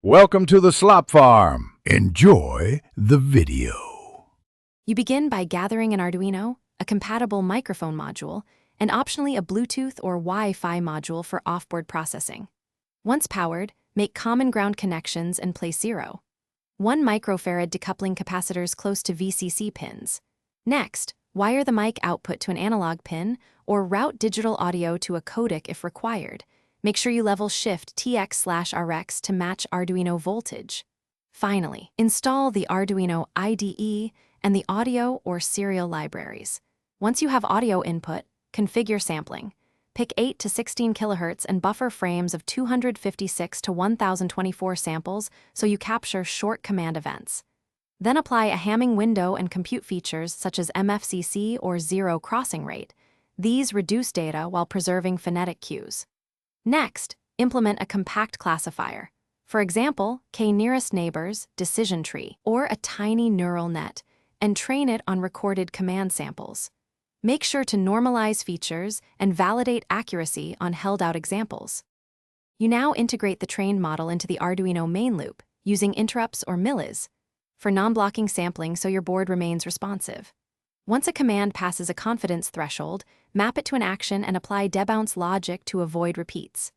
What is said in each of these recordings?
Welcome to the Slop Farm. Enjoy the video. You begin by gathering an Arduino, a compatible microphone module, and optionally a Bluetooth or Wi-Fi module for offboard processing. Once powered, make common ground connections and place 0. 1 microfarad decoupling capacitors close to VCC pins. Next, wire the mic output to an analog pin or route digital audio to a codec if required. Make sure you level shift TX/RX to match Arduino voltage. Finally, install the Arduino IDE and the audio or serial libraries. Once you have audio input, configure sampling. Pick 8 to 16 kHz and buffer frames of 256 to 1024 samples so you capture short command events. Then apply a Hamming window and compute features such as MFCC or zero crossing rate. These reduce data while preserving phonetic cues. Next, implement a compact classifier. For example, k-nearest neighbors, decision tree, or a tiny neural net, and train it on recorded command samples. Make sure to normalize features and validate accuracy on held-out examples. You now integrate the trained model into the Arduino main loop, using interrupts or millis, for non-blocking sampling so your board remains responsive. Once a command passes a confidence threshold, map it to an action and apply debounce logic to avoid repeats.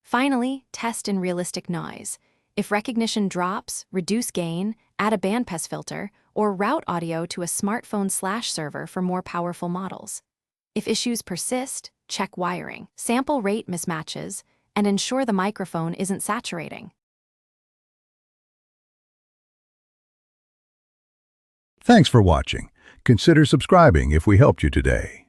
Finally, test in realistic noise. If recognition drops, reduce gain, add a bandpass filter, or route audio to a smartphone/server for more powerful models. If issues persist, check wiring, sample rate mismatches, and ensure the microphone isn't saturating. Thanks for watching. Consider subscribing if we helped you today.